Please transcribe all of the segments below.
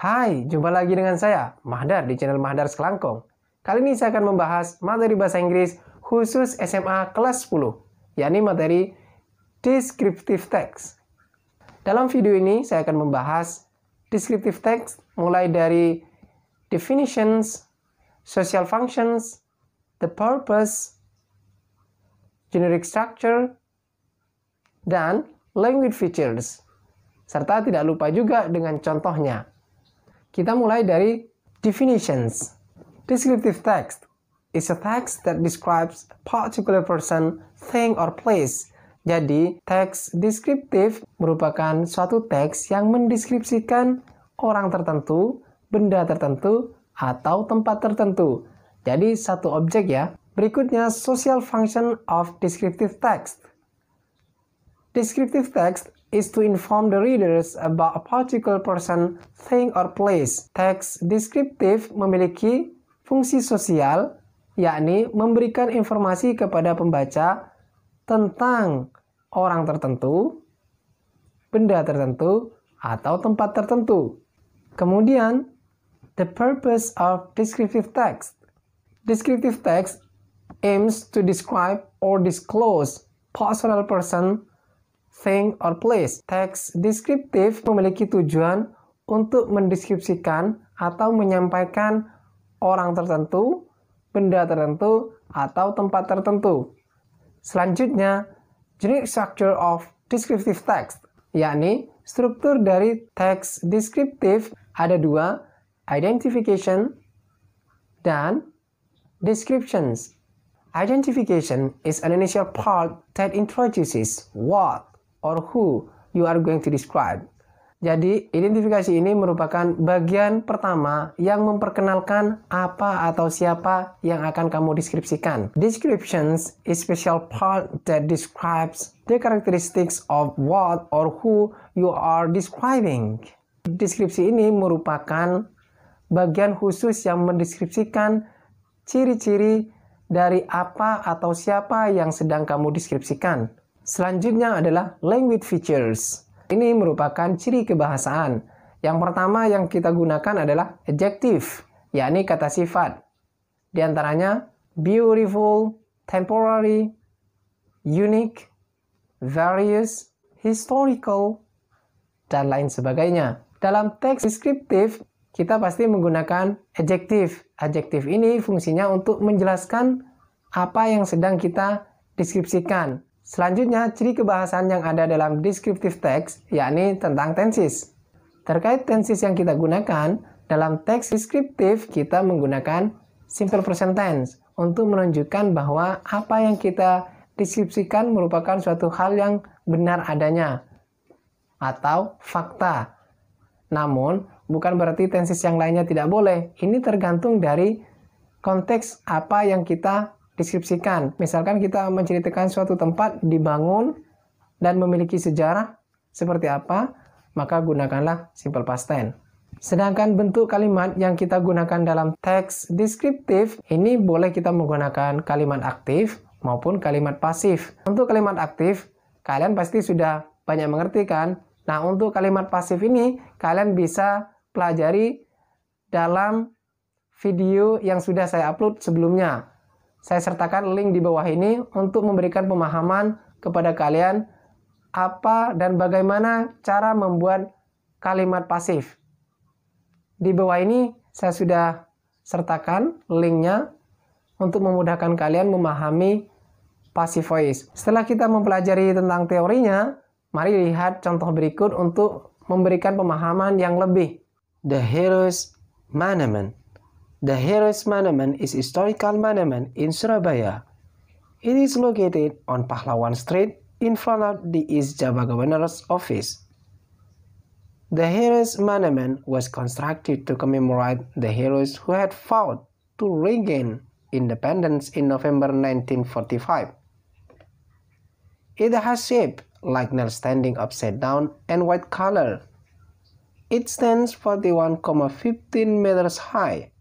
Hai, jumpa lagi dengan saya, Mahdar di channel Mahdar Selangkong. Kali ini saya akan membahas materi bahasa Inggris khusus SMA kelas 10, yakni materi descriptive text. Dalam video ini saya akan membahas descriptive text mulai dari definitions, social functions, the purpose, generic structure, dan language features. Serta tidak lupa juga dengan contohnya. Kita mulai dari definitions. Descriptive text is a text that describes a particular person, thing, or place. Jadi, teks deskriptif merupakan suatu teks yang mendeskripsikan orang tertentu, benda tertentu, atau tempat tertentu. Jadi, satu objek ya. Berikutnya, social function of descriptive text. Descriptive text is to inform the readers about a particular person, thing, or place. Teks deskriptif memiliki fungsi sosial, yakni memberikan informasi kepada pembaca tentang orang tertentu, benda tertentu, atau tempat tertentu. Kemudian, the purpose of descriptive text. Descriptive text aims to describe or disclose personal person, thing, or place. Teks deskriptif memiliki tujuan untuk mendeskripsikan atau menyampaikan orang tertentu, benda tertentu, atau tempat tertentu. Selanjutnya, generic structure of descriptive text, yakni struktur dari teks deskriptif ada dua, identification dan descriptions. Identification is an initial part that introduces what or who you are going to describe. Jadi, identifikasi ini merupakan bagian pertama yang memperkenalkan apa atau siapa yang akan kamu deskripsikan. Descriptions is special part that describes the characteristics of what or who you are describing. Deskripsi ini merupakan bagian khusus yang mendeskripsikan ciri-ciri dari apa atau siapa yang sedang kamu deskripsikan. Selanjutnya adalah language features. Ini merupakan ciri kebahasaan. Yang pertama yang kita gunakan adalah adjective, yakni kata sifat. Di antaranya beautiful, temporary, unique, various, historical, dan lain sebagainya. Dalam teks deskriptif, kita pasti menggunakan adjective. Adjective ini fungsinya untuk menjelaskan apa yang sedang kita deskripsikan. Selanjutnya, ciri kebahasaan yang ada dalam descriptive text, yakni tentang tenses. Terkait tenses yang kita gunakan, dalam teks deskriptif kita menggunakan simple present tense untuk menunjukkan bahwa apa yang kita deskripsikan merupakan suatu hal yang benar adanya atau fakta. Namun, bukan berarti tenses yang lainnya tidak boleh. Ini tergantung dari konteks apa yang kita deskripsikan. Misalkan kita menceritakan suatu tempat dibangun dan memiliki sejarah seperti apa, maka gunakanlah simple past tense. Sedangkan bentuk kalimat yang kita gunakan dalam teks deskriptif, ini boleh kita menggunakan kalimat aktif maupun kalimat pasif. Untuk kalimat aktif, kalian pasti sudah banyak mengerti kan? Nah, untuk kalimat pasif ini, kalian bisa pelajari dalam video yang sudah saya upload sebelumnya. Saya sertakan link di bawah ini untuk memberikan pemahaman kepada kalian apa dan bagaimana cara membuat kalimat pasif. Di bawah ini saya sudah sertakan linknya untuk memudahkan kalian memahami passive voice. Setelah kita mempelajari tentang teorinya, mari lihat contoh berikut untuk memberikan pemahaman yang lebih. The Heroes Monument. The Heroes Monument is a historical monument in Surabaya. It is located on Pahlawan Street in front of the East Java Governor's Office. The Heroes Monument was constructed to commemorate the heroes who had fought to regain independence in November 1945. It has shape like nail standing upside down and white color. It stands 41,15 meters high.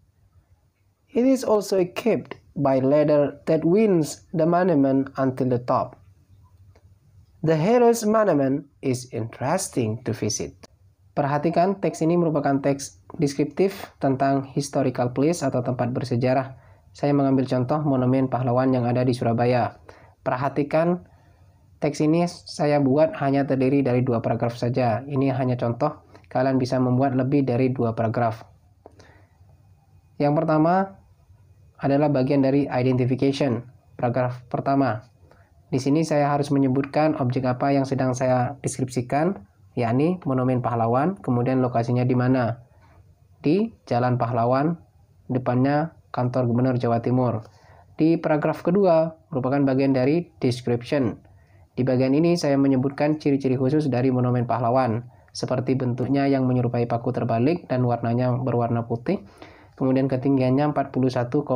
It is also equipped by ladder that winds the monument until the top. The Heroes Monument is interesting to visit. Perhatikan teks ini merupakan teks deskriptif tentang historical place atau tempat bersejarah. Saya mengambil contoh monumen pahlawan yang ada di Surabaya. Perhatikan teks ini saya buat hanya terdiri dari 2 paragraf saja. Ini hanya contoh, kalian bisa membuat lebih dari 2 paragraf. Yang pertama adalah bagian dari identification, paragraf pertama. Di sini saya harus menyebutkan objek apa yang sedang saya deskripsikan, yakni monumen pahlawan, kemudian lokasinya di mana. Di Jalan Pahlawan, depannya kantor Gubernur Jawa Timur. Di paragraf kedua merupakan bagian dari description. Di bagian ini saya menyebutkan ciri-ciri khusus dari monumen pahlawan, seperti bentuknya yang menyerupai paku terbalik dan warnanya berwarna putih. Kemudian ketinggiannya 41,15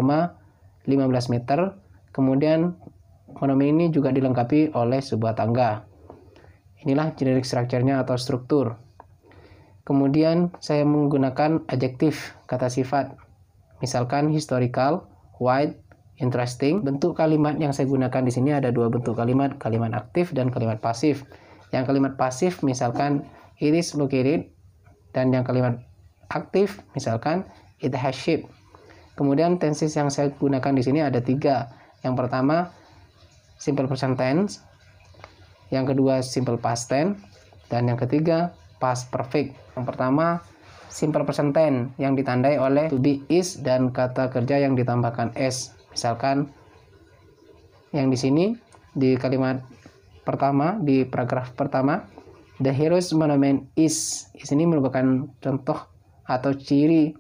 meter. Kemudian monumen ini juga dilengkapi oleh sebuah tangga. Inilah generic structure-nya atau struktur. Kemudian saya menggunakan adjektif, kata sifat. Misalkan historical, wide, interesting. Bentuk kalimat yang saya gunakan di sini ada 2 bentuk kalimat aktif dan kalimat pasif. Yang kalimat pasif misalkan it is located, dan yang kalimat aktif misalkan it has shape. Kemudian tenses yang saya gunakan di sini ada 3. Yang pertama simple present tense, yang kedua simple past tense, dan yang ketiga past perfect. Yang pertama simple present tense yang ditandai oleh to be, is, dan kata kerja yang ditambahkan s. Misalkan yang di sini di kalimat pertama, di paragraf pertama, the hero's monument is. Di sini merupakan contoh atau ciri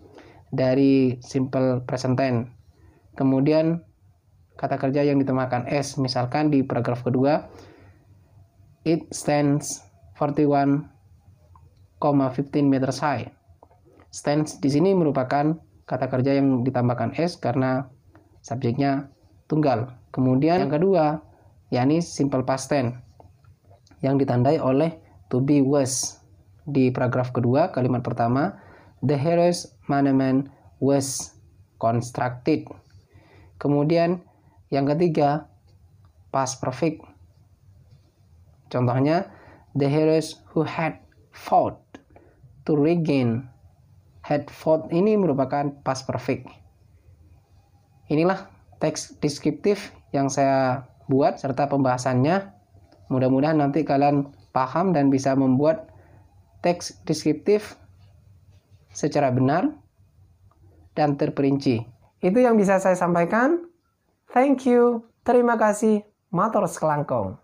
dari simple present tense. Kemudian kata kerja yang ditambahkan s. Misalkan di paragraf kedua, it stands 41,15 meters high. Stands di sini merupakan kata kerja yang ditambahkan s karena subjeknya tunggal. Kemudian yang kedua, yakni simple past tense yang ditandai oleh to be, was. Di paragraf kedua, kalimat pertama, the hero's monument was constructed. Kemudian yang ketiga, past perfect. Contohnya, the heroes who had fought to regain. Had fought ini merupakan past perfect. Inilah teks deskriptif yang saya buat serta pembahasannya. Mudah-mudahan nanti kalian paham dan bisa membuat teks deskriptif secara benar dan terperinci. Itu yang bisa saya sampaikan. Thank you. Terima kasih. Matur selangkung.